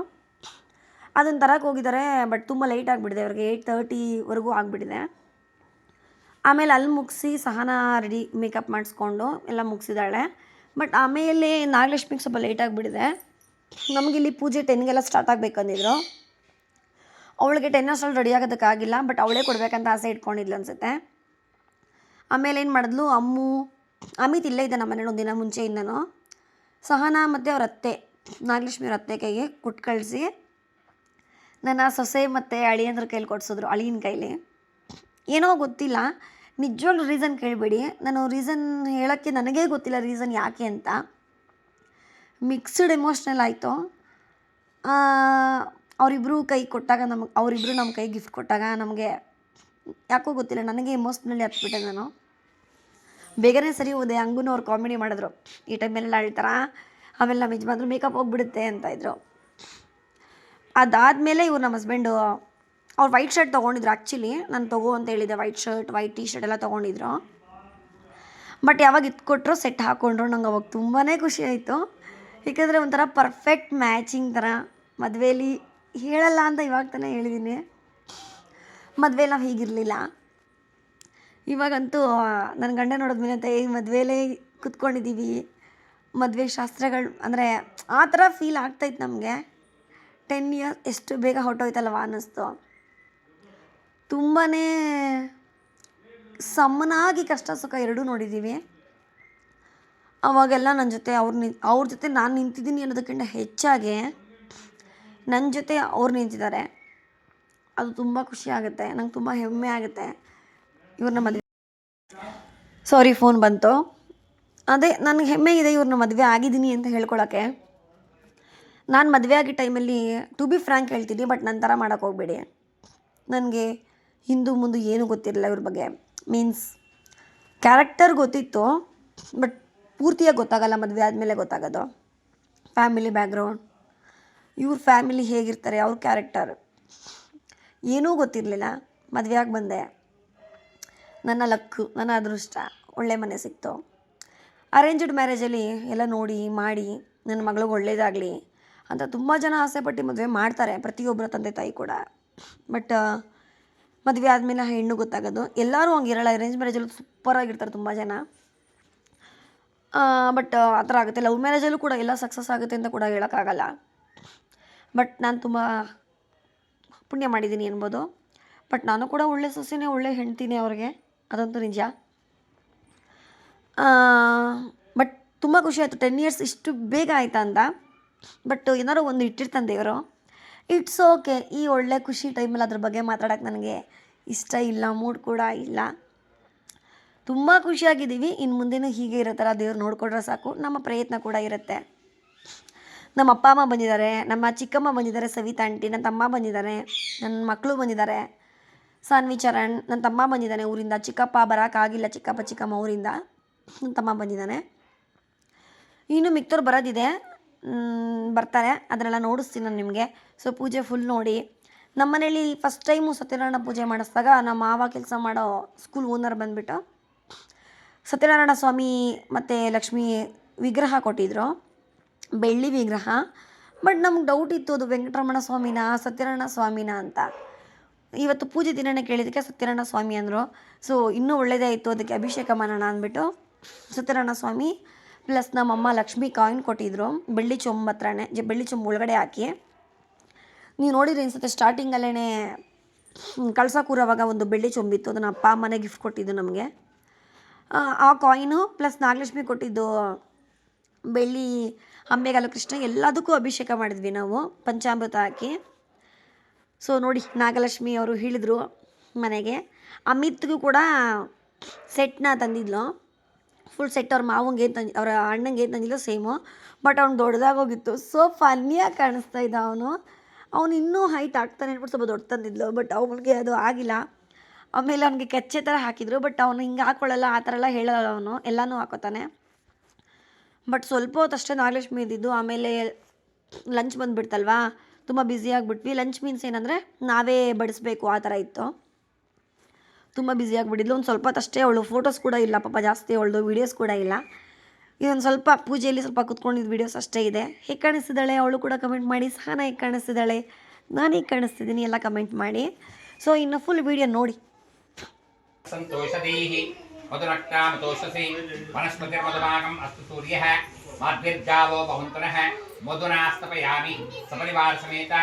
ಅದನ್ನು ತರಕ್ಕೆ ಹೋಗಿದ್ದಾರೆ. ಬಟ್ ತುಂಬ ಲೇಟ್ ಆಗಿಬಿಟ್ಟಿದೆ ಅವ್ರಿಗೆ. 8:30ವರೆಗೂ ಆಗಿಬಿಟ್ಟಿದೆ. ಆಮೇಲೆ ಅಲ್ಲಿ ಮುಗಿಸಿ ಸಹನಾ ರೆಡಿ ಮೇಕಪ್ ಮಾಡಿಸ್ಕೊಂಡು ಎಲ್ಲ ಮುಗಿಸಿದ್ದಾಳೆ. ಬಟ್ ಆಮೇಲೆ ನಾಗಲಕ್ಷ್ಮಿಗೆ ಸ್ವಲ್ಪ ಲೇಟ್ ಆಗಿಬಿಟ್ಟಿದೆ. ನಮಗಿಲ್ಲಿ ಪೂಜೆ 10ಗೆಲ್ಲ ಸ್ಟಾರ್ಟ್ ಆಗಬೇಕಂದಿದ್ರು. ಅವಳಿಗೆ 10 ಅಷ್ಟರಲ್ಲಿ ರೆಡಿ ಆಗೋದಕ್ಕಾಗಿಲ್ಲ. ಬಟ್ ಅವಳೇ ಕೊಡಬೇಕಂತ ಆಸೆ ಇಟ್ಕೊಂಡಿದ್ಲು ಅನಿಸುತ್ತೆ. ಆಮೇಲೆ ಏನು ಮಾಡಿದ್ಲು ಅಮಿತ್ ಇಲ್ಲೇ ಇದ್ದ ನಮ್ಮ ಮನೇಲಿ ಒಂದಿನ ಮುಂಚೆಯಿಂದನೂ. ಸಹನಾ ಮತ್ತು ಅವ್ರ ಅತ್ತೆ ನಾಗಲಕ್ಷ್ಮಿ ಅವ್ರ ಅತ್ತೆ ಕೈಗೆ ಕೊಟ್ಟು ಕಳಿಸಿ ನನ್ನ ಸೊಸೆ ಮತ್ತು ಅಳಿಯಂದ್ರ ಕೈಲಿ ಕೊಡಿಸಿದ್ರು. ಅಳಿಯನ ಕೈಲಿ ಏನೋ ಗೊತ್ತಿಲ್ಲ, ನಿಜವಾಗ್ಲೂ ರೀಸನ್ ಕೇಳಬೇಡಿ. ನಾನು ರೀಸನ್ ಹೇಳೋಕ್ಕೆ ನನಗೇ ಗೊತ್ತಿಲ್ಲ ರೀಸನ್ ಯಾಕೆ ಅಂತ. ಮಿಕ್ಸ್ಡ್ ಎಮೋಷ್ನಲ್ ಆಯಿತು. ಅವರಿಬ್ಬರು ಕೈ ಕೊಟ್ಟಾಗ ಅವರಿಬ್ಬರು ನಮ್ಮ ಕೈ ಗಿಫ್ಟ್ ಕೊಟ್ಟಾಗ ನಮಗೆ ಯಾಕೋ ಗೊತ್ತಿಲ್ಲ, ನನಗೆ ಎಮೋಷ್ನಲಿ ಹತ್ಬಿಟ್ಟೆ ನಾನು. ಬೇಗನೆ ಸರಿ ಹೋದೆ. ಹಂಗೂ ಅವ್ರು ಕಾಮಿಡಿ ಮಾಡಿದ್ರು, ಈ ಟೈಮೆಲ್ಲ ಅಳ್ತಾರ, ಆಮೇಲೆ ನಮ್ಮ ಯಜಮಾನ್ರು ಮೇಕಪ್ ಹೋಗ್ಬಿಡುತ್ತೆ ಅಂತ ಇದ್ರು. ಅದಾದಮೇಲೆ ಇವ್ರು ನಮ್ಮ ಹಸ್ಬೆಂಡು ಅವ್ರು ವೈಟ್ ಶರ್ಟ್ ತೊಗೊಂಡಿದ್ರು. ಆ್ಯಕ್ಚುಲಿ ನಾನು ತಗೋ ಅಂತ ಹೇಳಿದ್ದೆ, white shirt white T shirt ಎಲ್ಲ ತೊಗೊಂಡಿದ್ರು. ಬಟ್ ಯಾವಾಗ ಇಟ್ಕೊಟ್ರು ಸೆಟ್ ಹಾಕ್ಕೊಂಡ್ರು. ನಂಗೆ ಅವಾಗ ತುಂಬಾ ಖುಷಿ ಆಯಿತು. ಏಕೆಂದರೆ ಒಂಥರ ಪರ್ಫೆಕ್ಟ್ ಮ್ಯಾಚಿಂಗ್ ಥರ. ಮದುವೆಯಲ್ಲಿ ಹೇಳಲ್ಲ ಅಂತ ಇವಾಗ ತಾನೇ ಹೇಳಿದ್ದೀನಿ, ಮದುವೆಲಿ ನಾವು ಹೀಗಿರಲಿಲ್ಲ. ಇವಾಗಂತೂ ನನ್ನ ಗಂಡ ನೋಡಿದ್ಮೇಲೆ ಅಂತ ಮದುವೆಲೇ ಕೂತ್ಕೊಂಡಿದ್ದೀವಿ, ಮದುವೆ ಶಾಸ್ತ್ರಗಳು ಅಂದರೆ ಆ ಥರ ಫೀಲ್ ಆಗ್ತಾಯಿತ್ತು ನಮಗೆ. 10 ಇಯರ್ಸ್ ಎಷ್ಟು ಬೇಗ ಹೊರಟೋಯ್ತಲ್ವ ಅನ್ನಿಸ್ತು. ತುಂಬಾ ಸಮನಾಗಿ ಕಷ್ಟ ಸುಖ ಎರಡೂ ನೋಡಿದ್ದೀವಿ. ಅವಾಗೆಲ್ಲ ನನ್ನ ಜೊತೆ ಅವ್ರ ಜೊತೆ ನಾನು ನಿಂತಿದ್ದೀನಿ ಅನ್ನೋದಕ್ಕಿಂತ ಹೆಚ್ಚಾಗಿ ನನ್ನ ಜೊತೆ ಅವ್ರು ನಿಂತಿದ್ದಾರೆ. ಅದು ತುಂಬ ಖುಷಿ ಆಗುತ್ತೆ, ನಂಗೆ ತುಂಬ ಹೆಮ್ಮೆ ಆಗುತ್ತೆ ಇವ್ರನ್ನ ಮದುವೆ. ಸಾರಿ, ಫೋನ್ ಬಂತು. ಅದೇ ನನಗೆ ಹೆಮ್ಮೆ ಇದೆ ಇವ್ರನ್ನ ಮದುವೆ ಆಗಿದ್ದೀನಿ ಅಂತ ಹೇಳ್ಕೊಳಕ್ಕೆ. ನಾನು ಮದುವೆ ಆಗಿದ್ದ ಟೈಮಲ್ಲಿ ಟು ಬಿ ಫ್ರ್ಯಾಂಕ್ ಹೇಳ್ತೀನಿ, ಬಟ್ ನನ್ನ ಥರ ಮಾಡೋಕ್ಕೆ ಹೋಗಬೇಡಿ. ನನಗೆ ಹಿಂದು ಮುಂದೆ ಏನೂ ಗೊತ್ತಿರಲಿಲ್ಲ ಇವ್ರ ಬಗ್ಗೆ. ಮೀನ್ಸ್ ಕ್ಯಾರೆಕ್ಟರ್ ಗೊತ್ತಿತ್ತು, ಬಟ್ ಪೂರ್ತಿಯಾಗಿ ಗೊತ್ತಾಗಲ್ಲ, ಮದುವೆ ಆದಮೇಲೆ ಗೊತ್ತಾಗೋದು. ಫ್ಯಾಮಿಲಿ ಬ್ಯಾಕ್ಗ್ರೌಂಡ್, ಇವ್ರ ಫ್ಯಾಮಿಲಿ ಹೇಗಿರ್ತಾರೆ, ಅವ್ರ ಕ್ಯಾರೆಕ್ಟರ್ ಏನೂ ಗೊತ್ತಿರಲಿಲ್ಲ. ಮದುವೆಯಾಗಿ ಬಂದೆ, ನನ್ನ ಲಕ್ಕು, ನನ್ನ ಅದೃಷ್ಟ, ಒಳ್ಳೆ ಮನೆ ಸಿಕ್ತು. ಅರೇಂಜ್ಡ್ ಮ್ಯಾರೇಜಲ್ಲಿ ಎಲ್ಲ ನೋಡಿ ಮಾಡಿ ನನ್ನ ಮಗಳಿಗೆ ಒಳ್ಳೇದಾಗಲಿ ಅಂತ ತುಂಬ ಜನ ಆಸೆಪಟ್ಟು ಮದುವೆ ಮಾಡ್ತಾರೆ, ಪ್ರತಿಯೊಬ್ಬರ ತಂದೆ ತಾಯಿ ಕೂಡ. ಬಟ್ ಮದುವೆ ಆದಮೇಲೆ ಹೆಣ್ಣು ಗೊತ್ತಾಗೋದು. ಎಲ್ಲರೂ ಹಂಗಿರಲ್ಲ, ಅರೇಂಜ್ ಮ್ಯಾರೇಜಲ್ಲೂ ಸೂಪರಾಗಿರ್ತಾರೆ ತುಂಬ ಜನ. ಬಟ್ ಆ ಥರ ಆಗುತ್ತೆ. ಲವ್ ಮ್ಯಾರೇಜಲ್ಲೂ ಕೂಡ ಎಲ್ಲ ಸಕ್ಸಸ್ ಆಗುತ್ತೆ ಅಂತ ಕೂಡ ಹೇಳೋಕ್ಕಾಗಲ್ಲ. ಬಟ್ ನಾನು ತುಂಬ ಪುಣ್ಯ ಮಾಡಿದ್ದೀನಿ ಅನ್ಬೋದು. ಬಟ್ ನಾನು ಕೂಡ ಒಳ್ಳೆ ಸೊಸೆನೇ, ಒಳ್ಳೆ ಹೆಣ್ತೀನಿ ಅವ್ರಿಗೆ, ಅದಂತೂ ನಿಜ. ಬಟ್ ತುಂಬ ಖುಷಿ ಆಯಿತು 10 ಇಯರ್ಸ್ ಇಷ್ಟು ಬೇಗ ಆಯಿತಾ ಅಂತ. ಬಟ್ ಏನಾರು ಒಂದು ಇಟ್ಟಿರ್ತಾನೆ ದೇವರು. It's okay. ಈ ಒಳ್ಳೆ ಖುಷಿ ಟೈಮಲ್ಲಿ ಅದ್ರ ಬಗ್ಗೆ ಮಾತಾಡೋಕ್ಕೆ ನನಗೆ ಇಷ್ಟ ಇಲ್ಲ, ಮೂಡ್ ಕೂಡ ಇಲ್ಲ. ತುಂಬ ಖುಷಿಯಾಗಿದ್ದೀವಿ. ಇನ್ನು ಮುಂದೆನೂ ಹೀಗೆ ಇರೋ ಥರ ದೇವ್ರು ನೋಡ್ಕೊಂಡ್ರೆ ಸಾಕು. ನಮ್ಮ ಪ್ರಯತ್ನ ಕೂಡ ಇರುತ್ತೆ. ನಮ್ಮ ಅಪ್ಪ ಅಮ್ಮ ಬಂದಿದ್ದಾರೆ, ನಮ್ಮ ಚಿಕ್ಕಮ್ಮ ಬಂದಿದ್ದಾರೆ, ಸವಿತಾ ಆಂಟಿ, ನನ್ನ ತಮ್ಮ ಬಂದಿದ್ದಾರೆ, ನನ್ನ ಮಕ್ಕಳು ಬಂದಿದ್ದಾರೆ, ಸಾನ್ವಿ ಚರಣ್, ನನ್ನ ತಮ್ಮ ಬಂದಿದ್ದಾನೆ ಊರಿಂದ. ಚಿಕ್ಕಪ್ಪ ಬರೋಕ್ಕಾಗಿಲ್ಲ, ಚಿಕ್ಕಪ್ಪ ಚಿಕ್ಕಮ್ಮ ಊರಿಂದ, ನನ್ನ ತಮ್ಮ ಬಂದಿದ್ದಾನೆ. ಇನ್ನು ಮಿಕ್ತವ್ರು ಬರೋದಿದೆ, ಬರ್ತಾರೆ, ಅದನ್ನೆಲ್ಲ ನೋಡಿಸ್ತೀನಿ ನಾನು ನಿಮಗೆ. ಸೊ ಪೂಜೆ ಫುಲ್ ನೋಡಿ. ನಮ್ಮ ಮನೇಲಿ ಫಸ್ಟ್ ಟೈಮು ಸತ್ಯನಾರಾಯಣ ಪೂಜೆ ಮಾಡಿಸಿದಾಗ ನಮ್ಮ ಮಾವ ಕೆಲಸ ಮಾಡೋ ಸ್ಕೂಲ್ ಓನರ್ ಬಂದುಬಿಟ್ಟು ಸತ್ಯನಾರಾಯಣ ಸ್ವಾಮಿ ಮತ್ತು ಲಕ್ಷ್ಮೀ ವಿಗ್ರಹ ಕೊಟ್ಟಿದ್ದರು, ಬೆಳ್ಳಿ ವಿಗ್ರಹ. ಬಟ್ ನಮ್ಗೆ ಡೌಟ್ ಇತ್ತು, ಅದು ವೆಂಕಟರಮಣ ಸ್ವಾಮಿನ ಸತ್ಯನಾರಾಯಣ ಸ್ವಾಮಿನ ಅಂತ. ಇವತ್ತು ಪೂಜೆ ದಿನನೇ ಕೇಳಿದ್ದಕ್ಕೆ ಸತ್ಯನಾರಾಯಣ ಸ್ವಾಮಿ ಅಂದರು. ಸೊ ಇನ್ನೂ ಒಳ್ಳೆಯದೇ ಇತ್ತು, ಅದಕ್ಕೆ ಅಭಿಷೇಕ ಮಾಡೋಣ ಅಂದ್ಬಿಟ್ಟು ಸತ್ಯನಾರಾಯಣ ಸ್ವಾಮಿ ಪ್ಲಸ್ ನಮ್ಮಮ್ಮ ಲಕ್ಷ್ಮಿ ಕಾಯಿನ್ ಕೊಟ್ಟಿದ್ದರು, ಬೆಳ್ಳಿ ಚೊಂಬು ಹತ್ರನೇ, ಬೆಳ್ಳಿ ಚೊಂಬು ಒಳಗಡೆ ಹಾಕಿ. ನೀವು ನೋಡಿರಿ ಅನ್ಸುತ್ತೆ, ಸ್ಟಾರ್ಟಿಂಗಲ್ಲೇ ಕಳ್ಸ ಕೂರೋವಾಗ ಒಂದು ಬೆಳ್ಳಿ ಚೊಂಬಿತ್ತು, ಅದನ್ನು ಅಪ್ಪ ಅಮ್ಮನೇ ಗಿಫ್ಟ್ ಕೊಟ್ಟಿದ್ದು ನಮಗೆ. ಆ ಕಾಯಿನು ಪ್ಲಸ್ ನಾಗಲಕ್ಷ್ಮಿ ಕೊಟ್ಟಿದ್ದು ಬೆಳ್ಳಿ ಅಂಬೆಗಾಲು ಕೃಷ್ಣ, ಎಲ್ಲದಕ್ಕೂ ಅಭಿಷೇಕ ಮಾಡಿದ್ವಿ ನಾವು ಪಂಚಾಮೃತ ಹಾಕಿ. ಸೊ ನೋಡಿ, ನಾಗಲಕ್ಷ್ಮಿ ಅವರು ಹೇಳಿದ್ರು ಮನೆಗೆ. ಅಮಿತ್ಗೂ ಕೂಡ ಸೆಟ್ನ ತಂದಿದ್ಲು, ಫುಲ್ ಸೆಟ್. ಅವ್ರ ಮಾವಂಗೆ ಏನು ಅವ್ರ ಅಣ್ಣಂಗೆ ಏನು ತಂದಿಲ್ಲ ಸೇಮು. ಬಟ್ ಅವ್ನು ದೊಡ್ಡದಾಗೋಗಿತ್ತು. ಸೊ ಫನ್ನಿಯಾಗಿ ಕಾಣಿಸ್ತಾ ಇದ್ದ ಅವನು ಇನ್ನೂ ಹೈಟ್ ಆಗ್ತಾನೆ ಅಂದ್ಬಿಟ್ಟು ಸ್ವಲ್ಪ ದೊಡ್ಡ ತಂದಿದ್ಲು. ಬಟ್ ಅವನಿಗೆ ಅದು ಆಗಿಲ್ಲ. ಆಮೇಲೆ ಅವನಿಗೆ ಕಚ್ಚೆ ಥರ ಹಾಕಿದ್ರು, ಬಟ್ ಅವನು ಹಿಂಗೆ ಹಾಕ್ಕೊಳ್ಳಲ್ಲ, ಆ ಥರ ಎಲ್ಲ ಹೇಳಲ್ಲ, ಅವನು ಎಲ್ಲನೂ ಹಾಕೋತಾನೆ. ಬಟ್ ಸ್ವಲ್ಪ ಹೊತ್ತು ಅಷ್ಟೇ ನಾಗಲಕ್ಷ್ಮಿ ಇದ್ದಿದ್ದು. ಆಮೇಲೆ ಲಂಚ್ ಬಂದುಬಿಡ್ತಲ್ವಾ, ತುಂಬ ಬ್ಯುಸಿ ಆಗಿಬಿಟ್ವಿ. ಲಂಚ್ ಮೀನ್ಸ್ ಏನಂದರೆ ನಾವೇ ಬಡಿಸ್ಬೇಕು, ಆ ಥರ ಇತ್ತು. ತುಂಬ ಬ್ಯುಸಿ ಆಗಿಬಿಟ್ಟಿದ್ಲು. ಒಂದು ಸ್ವಲ್ಪ ಹೊತ್ತಷ್ಟೇ ಅವಳು ಫೋಟೋಸ್ ಕೂಡ ಇಲ್ಲ ಪಾಪ, ಜಾಸ್ತಿ ಅವಳದು ವೀಡಿಯೋಸ್ ಕೂಡ ಇಲ್ಲ. ಇದೊಂದು ಸ್ವಲ್ಪ ಪೂಜೆಯಲ್ಲಿ ಸ್ವಲ್ಪ ಕೂತ್ಕೊಂಡಿದ್ದು ವೀಡಿಯೋಸ್ ಅಷ್ಟೇ ಇದೆ. ಹೇಗೆ ಕಾಣಿಸ್ತಿದ್ದಾಳೆ ಅವಳು ಕೂಡ ಕಮೆಂಟ್ ಮಾಡಿ. ಸಹನ ಹೇಗೆ ಕಾಣಿಸ್ತಿದ್ದಾಳೆ, ನಾನು ಹೇಗೆ ಕಾಣಿಸ್ತಿದ್ದೀನಿ ಎಲ್ಲ ಕಮೆಂಟ್ ಮಾಡಿ. ಸೊ ಇನ್ನು ಫುಲ್ ವೀಡಿಯೋ ನೋಡಿ. ಸಂತೋಷದೀಹಿ ಮಧುರಕ್ತಾಮತೋಷಸಿ ವನಸ್ಪತಿರ್ಮಧುಭಾಗಂ ಅಸ್ತು ಸೂರ್ಯಃ ಮಾಧ್ವಿರ್ಗಾವೋ ಬಹುಂತನಃ ಮಧುನಾಸ್ತಪಯಾಮಿ ಸಪರಿವಾರ ಸಮೇತ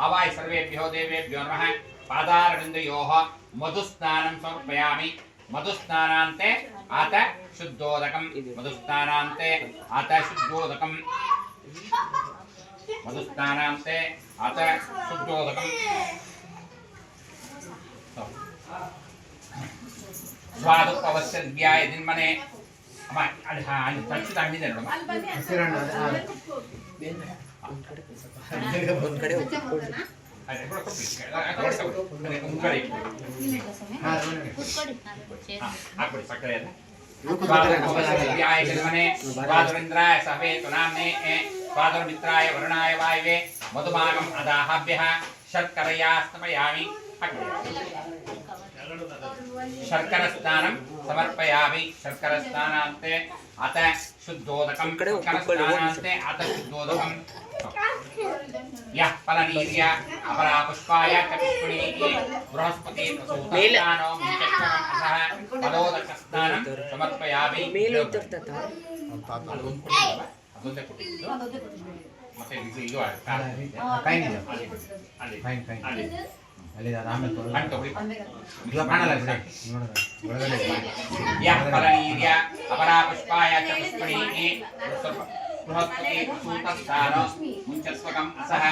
ಆವಾಯ ಸರ್ವೇಭ್ಯೋ ದೇವೇಭ್ಯೋ ನಮಃ ಪಾದಾರವಿಂದಯೋಃ ಮಧುಸ್ನಾನಂ ಸಮರ್ಪಯಾಮಿ. ಮಧುಸ್ನಾನಾಂತೆ ಆತ ಶುದ್ಧೋದಕಂ ಮಧುಸ್ನಾನಾಂತೆ ಆತ ಶುದ್ಧೋದಕಂ ಮಧುಸ್ನಾನಾಂತೆ ಆತ ಶುದ್ಧೋದಕಂ ಸ್ವಾದುಪವಸ್ಯದ್ಯಾಯ ದಿನ್ಮನೆ ಅಮ್ಮ ಅಲ್ಲಿ ತಕ್ಷಿತ ಹಣ್ಣಿದೆ ನೋಡಮ್ಮ. ಹಾಕ್ಬಿಡಿ ಸಕ್ಕರೆ ಎಲ್ಲ. ಸ್ವಾದುಪವಸ್ಯದ್ಯಾಯ ದಿನ್ಮನೆ ಸ್ವಾದುರಿಂದ್ರಾಯ ಸಹವೇತು ನಾಮ್ನೆ ಸ್ವಾದುರ್ಮಿತ್ರಾಯ ವರುಣಾಯ ವಾಯುವೆ ಮಧುಮಾಗಂ ಅದಾಹಾಭ್ಯಃ ಶರ್ಕರಯಾ ಸ್ಥಾಪಯಾಮಿ. ಶರ್ಕರ ಸ್ನಾನಂ ಸಮರ್ಪಯಾಮಿ. ಶರ್ಕರ ಸ್ನಾನಾಂತೆ ಅತ ಶುದ್ಧೋದಕಂ ಶರ್ಕರ ಸ್ನಾನಾಂತೆ ಅತ ಶುದ್ಧೋದಕಂ ಯಃ ಫಲನೀರ್ಯ ಅಪರಾ ಪುಷ್ಪಾಯ ಚ ಪುಷ್ಪಿಣೀ ಬೃಹಸ್ಪತಿ ಪ್ರಸೂತಾನೋ ಮುಂಚಕ್ಷರಂ ಅಸಹ ಫಲೋದಕ ಸ್ನಾನಂ ಸಮರ್ಪಯಾಮಿ. ಅದೊಂದೇ ಕೊಟ್ಟಿದ್ದು ಮತ್ತೆ ಇದು ಫಲನೀರ್ಯ ಅಪರಾ ಪುಷ್ಪಾಯ ಚ ಪುಷ್ಪಿಣೀ ಬೃಹಸ್ಪತಿ ಪ್ರಸೂತಾನೋ ಮುಂಚಸ್ವಕಂ ಅಸಹ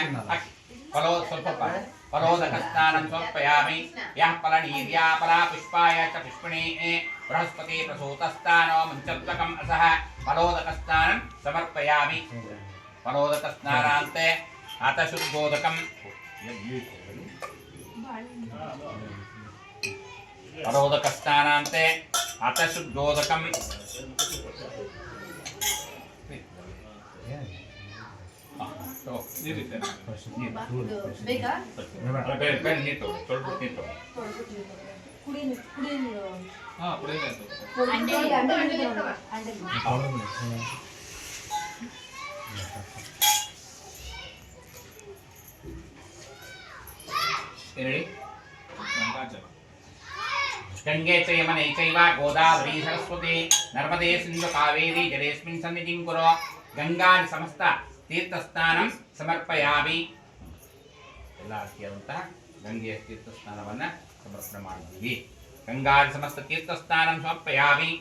ಫಲೋದಕ ಸ್ನಾನಂ ಸಮರ್ಪಯಾಮಿ. ಯಃ ಫಲನೀರ್ಯ ಅಪರಾ ಪುಷ್ಪಾಯ ಚ ಪುಷ್ಪಿಣೀ ಬೃಹಸ್ಪತಿ ಪ್ರಸೂತಸ್ಥಾನೋ ಮುಂಚಸ್ವಕಂ ಅಸಹ ಫಲೋದಕ ಸ್ನಾನಂ ಸಮರ್ಪಯಾಮಿ. ಫಲೋದಕ ಸ್ನಾನಾಂತೆ ಆತ ಶುದ್ಧೋದಕಂ ಫಲೋದಕ ಸ್ನಾನಾಂತೆ ಆತ ಶುದ್ಧೋದಕಂ ಗಂಗೆ ಚ ಯಮನೆ ಚೈವ ಗೋದಾವರಿ ಸರಸ್ವತಿ ನರ್ಮದೆ ಸಿಂಧು ಕಾವೇರಿ ಜಲೇಸ್ಮಿನ್ ಸನ್ನಿಧಿಂ ಕುರು. ಗಂಗಾದಿ ಸಮಸ್ತ ತೀರ್ಥಸ್ನಾನಂ ಸಮರ್ಪಯಾಮಿ. ಎಲ್ಲ ಆದಂತಹ ಗಂಗೆಯ ತೀರ್ಥಸ್ನಾನವನ್ನು ಸಮರ್ಪಣೆ ಮಾಡಿದ್ದೀವಿ. ಗಂಗಾದಿ ಸಮಸ್ತ ತೀರ್ಥಸ್ನಾನಂ ಸಮರ್ಪಯಾಮಿ.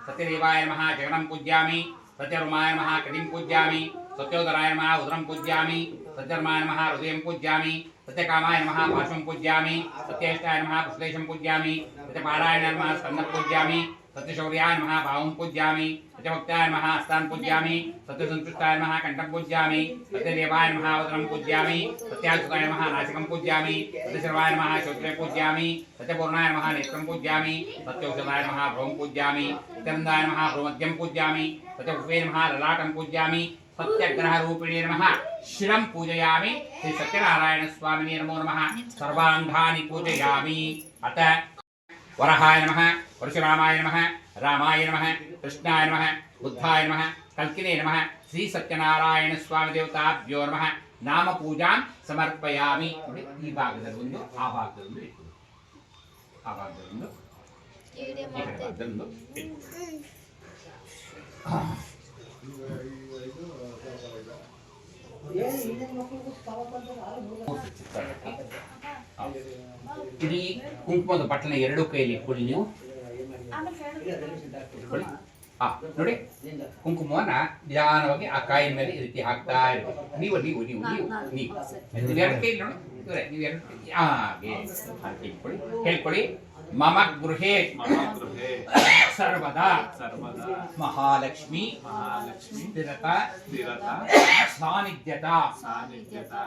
सत्यदेवाय नमः जगनं पूज्यामि. सत्यरुमाय नमः कटिं पूज्यामि. सत्योदराय नमः उदरं पूज्यामि. सत्यधर्माय नमः हृदयं पूज्यामि. सत्यकामाय नमः पार्श्वं पूज्यामि. सत्येष्टाय नमः कुशलेशं पूज्यामि. सत्यपारायणाय नमः स्कन्दं पूज्यामि. सत्यशौर्याय नमः बाहुं पूज्यामि. सत्यभक्ताय नमः हस्तान् पूज्यामि. सत्यसन्तुष्टाय नमः कण्ठं पूज्यामि. सत्यदेवाय नमः उदरं पूज्यामि. सत्याच्युताय नमः नासिकं पूज्यामि. सत्यशर्वाय नमः श्रोत्रे पूज्यामि. सत्यपूर्णाय नमः नेत्रं पूज्यामि. सत्यौषधाय नमः भ्रुवं पूज्यामि. सत्यनन्दाय नमः भ्रुमध्यं पूज्यामि. सत्यपुष्पे नमः ललाटं पूज्यामि. सत्यग्रहरूपिणे नमः शिरं पूजयामि. श्री सत्यनारायण स्वामिने नमो नमः. सर्वाङ्गानि पूजयामि. अत वरहाय नमः. परशुरामाय नमः. रामाय नमः. कृष्णाय नमः. बुद्धाय नमः. कल्किने नमः. श्री सत्यनारायण स्वामी देवताभ्यो नमः. नाम पूजां समर्पयामि. ಈ ಭಾಗದಲ್ಲಿ ಒಂದು ಆ ಭಾಗದಲ್ಲಿ ಒಂದು ಆ ಭಾಗದಲ್ಲಿ ಒಂದು ಈ ಭಾಗದಲ್ಲಿ ಒಂದು ಇಡೀ ಕುಂಕುಮದ ಬಟ್ಟನ ಎರಡು ಕೈಯಲ್ಲಿ ಇಟ್ಕೊಳ್ಳಿ ನೀವು. ನೋಡಿ ಕುಂಕುಮವನ್ನ ನಿಧಾನವಾಗಿ ಆ ಕಾಯಿನ ಮೇಲೆ ಈ ರೀತಿ ಹಾಕ್ತಾ ಇರ್ಬೇಕು. ನೀವು ನೀವು ನೀವು ನೀವು ನೀವು ಎರಡು ಕೈಯಲ್ಲಿ ನೋಡಿ ಇವರೇ ನೀವು ಹೇಳ್ಕೊಳ್ಳಿ. ಮಮ ಗೃಹೇ ಸರ್ವದಾ ಮಹಾಲಕ್ಷ್ಮಿ ಸ್ಥಿರತಾ ಸಾನ್ನಿಧ್ಯತಾ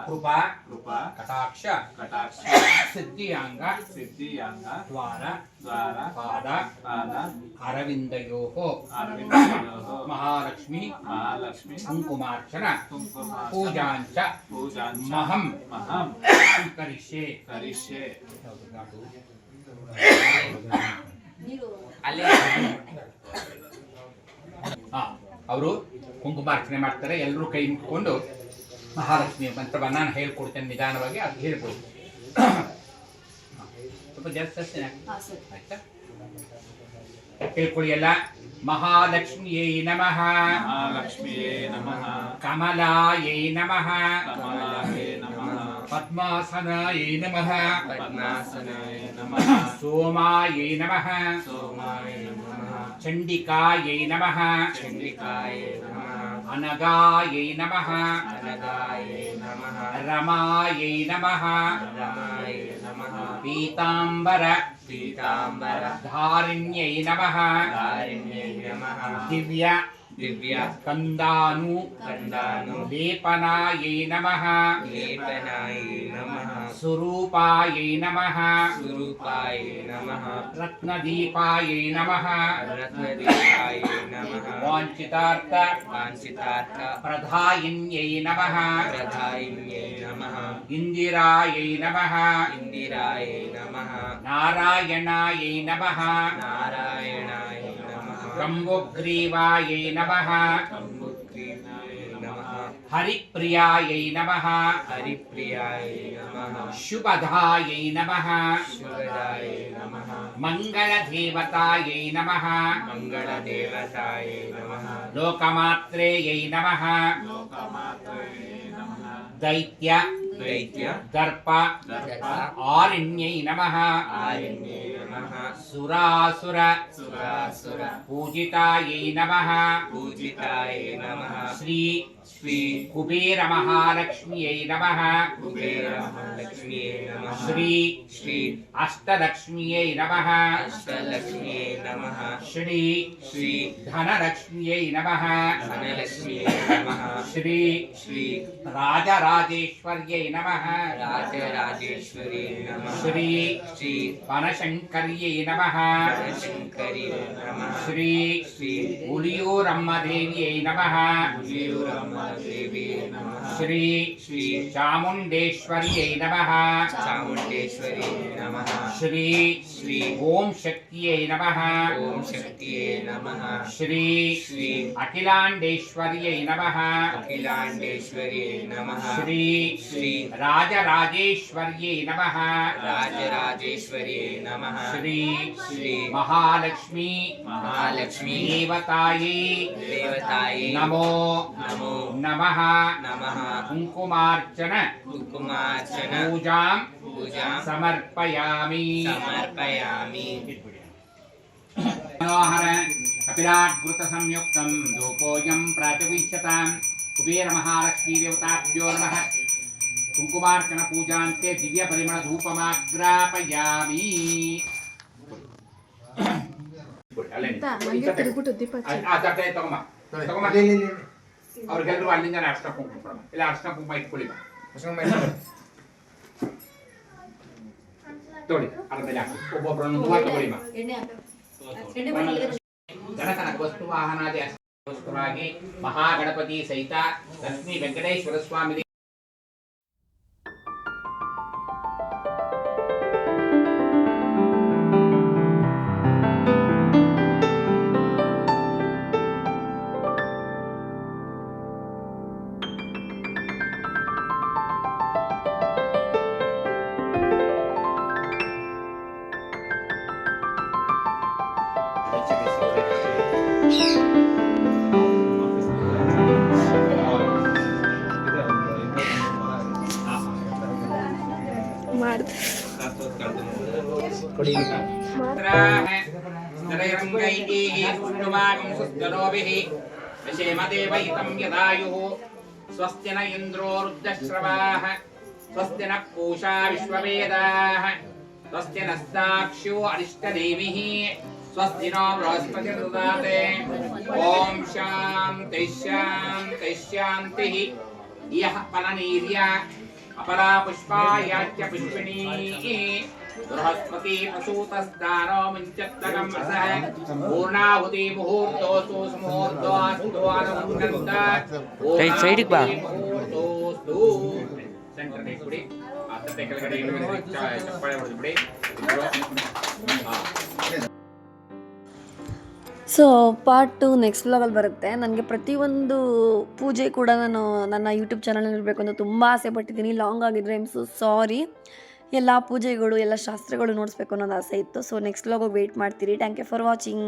ಕೃಪಾ ಕಟಾಕ್ಷ ಸಿದ್ಧಿಯಾಂಗ ದ್ವಾರ ಪಾದ ಅರವಿಂದಯೋಃ ಮಹಾಲಕ್ಷ್ಮಿ ಕುಂಕುಮಾರ್ಚನ ಪೂಜಾಂಚ ಮಹಂ ಕರಿಷ್ಯೆ. ಅವರು ಕುಂಕುಮಾರ್ಚನೆ ಮಾಡ್ತಾರೆ. ಎಲ್ಲರೂ ಕೈ ಮುಟ್ಕೊಂಡು ಮಹಾಲಕ್ಷ್ಮಿ ಮಂತ್ರವನ್ನ ನಾನು ಹೇಳ್ಕೊಡ್ತೇನೆ ನಿಧಾನವಾಗಿ. ಅದು ಹೇಳ್ಕೊಡಿ ಸ್ವಲ್ಪ ಜಾಸ್ತಿ ಆಯ್ತಾ? ಹೇಳ್ಕೊಳ್ಳಿ ಎಲ್ಲ. ಮಹಾಲಕ್ಷ್ಮಿಯೇ ನಮಃ ಕಮಲಾಯೇ ನಮಃ ಪದ್ಮಾಸನಾಯೇ ನಮಃ ಸೋಮಾಯೇ ನಮಃ ಚಂಡಿಕಾಯೇ ನಮಃ ಅನಗಾಯೇ ನಮಃ ರಮಾಯೇ ನಮಃ ಪೀತಾಂಬರ ಧಾರಿಣ್ಯೈ ನಮಃ ದಿವ್ಯ ಕಂದಾನು ಲೇಪನಾಯೈ ನಮಃ ಸ್ವರೂಪಾಯೈ ನಮಃ ರತ್ನದೀಪಾಯೈ ನಮಃ ವಾಂಛಿತಾರ್ಥ ಪ್ರಧಾಯಿನ್ಯೈ ನಮಃ ಇಂದಿರಾಯೈ ನಮಃ ನಾರಾಯಣಾಯೈ ನಮಃ ಕಂಬೋಗ್ರೀವಾಯೈ ನಮಃ ಹರಿಪ್ರಿಯಾಯೈ ನಮಃ ಶುಭದಾಯೈ ನಮಃ ಮಂಗಳದೇವತಾಯೈ ನಮಃ ಲೋಕಮಾತ್ರೇಯೈ ನಮಃ ದೈತ್ಯ ದರ್ಪ ಆರಣ್ಯೈ ನಮಃ ಸುರಾಸುರ ಪೂಜಿತಾಯೈ ನಮಃ ಶ್ರೀ ಕುಬೇರ ಮಹಾಲಕ್ಷ್ಮಿಯೈ ನಮಃ ಶ್ರೀ ಅಷ್ಟಲಕ್ಷ್ಮಿಯೈ ನಮಃ ಶ್ರೀ ಧನಲಕ್ಷ್ಮಿಯೈ ನಮಃ ಶ್ರೀ ರಾಜರಾಜೇಶ್ವರ್ಯೈ ನಮಃ ಶ್ರೀ ವನಶಂಕರ್ಯೈ ನಮಃ ಶ್ರೀ ಉಲಿಯೂರಮ್ಮ ದೇವಿಯೈ ನಮಃ ಶ್ರೀ ಚಾಮುಂಡೇಶ್ವರ್ಯೈ ನಮಃ ಶ್ರೀ ಓಂ ಶಕ್ತಿಯೈ ನಮಃ ಶ್ರೀ ಅಖಿಲಾಂಡೇಶ್ವರ್ಯೈ ನಮಃ ಶ್ರೀ ರಾಜರಾಜೇಶ್ವರ್ಯೈ ನಮಃ ಶ್ರೀ ಮಹಾಲಕ್ಷ್ಮೀ ದೇವತಾಯೈ ನಮೋ ನಮಃ ಕುಂಕುಮಾರ್ಚನ ಪೂಜಾಂ ಸಮರ್ಪಯಾಮಿ. ಮನೋಹರ ಕಪಿಲಾಗ್ೃತ ಸಂಯುಕ್ತಂ ಧೂಪೋಯಂ ಪ್ರಾತಿವಿಚ್ಯತಾಂ ಕುಬೇರ ಮಹಾಲಕ್ಷ್ಮೀ ದೇವತಾಭ್ಯೋ ನಮಃ. ಕುಂಕುಮಾರ್ಚನ ಪೂಜಾಂತೆ ದಿವ್ಯ ಪರಿಮಳ ಧೂಪಮಾಗ್ರಾಪಯಾಮಿ. ಅವ್ರಿಗೆಲ್ಲರೂ ಅಲ್ಲಿಂದ ಅರ್ಶನ ಕುಂಕುಮ ಇಲ್ಲ ಅರ್ಶನ ಕುಂಕುಮ ಇಟ್ಕೊಳ್ಳಿ. ತೊಳಿ ಅದ್ರ ಮೇಲೆ ಹಾಕಿ ಒಬ್ಬೊಬ್ಬರನ್ನು ತಗೊಳ್ಳಿ. ಜನಕನಕ ವಸ್ತು ವಾಹನಾದಿ ವಸ್ತುವಾಗಿ ಮಹಾಗಣಪತಿ ಸಹಿತ ಲಕ್ಷ್ಮೀ ವೆಂಕಟೇಶ್ವರ ಸ್ವಾಮಿ ಸ್ವಸ್ತಿ ನ ಇಂದ್ರೋ ವೃದ್ಧಶ್ರವಾಃ ಸ್ವಸ್ತಿ ನ ಪೂಷಾ ವಿಶ್ವವೇದಾಃ ಸ್ವಸ್ತಿ ನಸ್ತಾಕ್ಷ್ಯೋ ಅರಿಷ್ಟದೇವಿಃ ಸ್ವಸ್ತಿ ನೋ ಬೃಹಸ್ಪತಿರ್ದದಾತೆ ಓಂ ಶಾಂತಿ ಶಾಂತಿ ಶಾಂತಿ ಯಃ ಫಲನೀರ್ಯ ಅಪರಾ ಪುಷ್ಪಾಯಾಚ್ಯ ಪುಷ್ಪಿಣೀ ಬೃಹಸ್ಪತಿ ಪ್ರಸೂತಸ್ತಾನೋ ಮುಂಚತ್ತಕಂ ರಸಃ ಪೂರ್ಣಾಹುತಿ ಮುಹೂರ್ತೋಸ್ತು ಸುಮುಹೂರ್ತೋಸ್ತು ಅನುಮುನ್ನಂತ ಸೈಡಿಗೆ ಬಾ. ಮುಹೂರ್ತೋಸ್ತು ಸೆಂಟರ್ ಬಿಡಿ ಆ ತಟ್ಟೆ ಕೆಳಗಡೆ ಚಪ್ಪಾಳೆ ಹೊಡೆದು ಬಿಡಿ. ಸೊ ಪಾರ್ಟ್ 2 ನೆಕ್ಸ್ಟ್ ವ್ಲಾಗಲ್ಲಿ ಬರುತ್ತೆ. ನನಗೆ ಪ್ರತಿಯೊಂದು ಪೂಜೆ ಕೂಡ ನಾನು ನನ್ನ ಯೂಟ್ಯೂಬ್ ಚಾನಲಲ್ಲಿ ಇರಬೇಕು ಅಂತ ತುಂಬ ಆಸೆ ಪಟ್ಟಿದ್ದೀನಿ. ಲಾಂಗ್ ಆಗಿದ್ರೆ ಐಮ್ ಸೊ ಸಾರಿ. ಎಲ್ಲ ಪೂಜೆಗಳು ಎಲ್ಲ ಶಾಸ್ತ್ರಗಳು ನೋಡಿಸ್ಬೇಕು ಅನ್ನೋದು ಆಸೆ ಇತ್ತು. ಸೊ ನೆಕ್ಸ್ಟ್ ವ್ಲಾಗ್ ವೆಯ್ಟ್ ಮಾಡ್ತೀರಿ. Thank you for watching.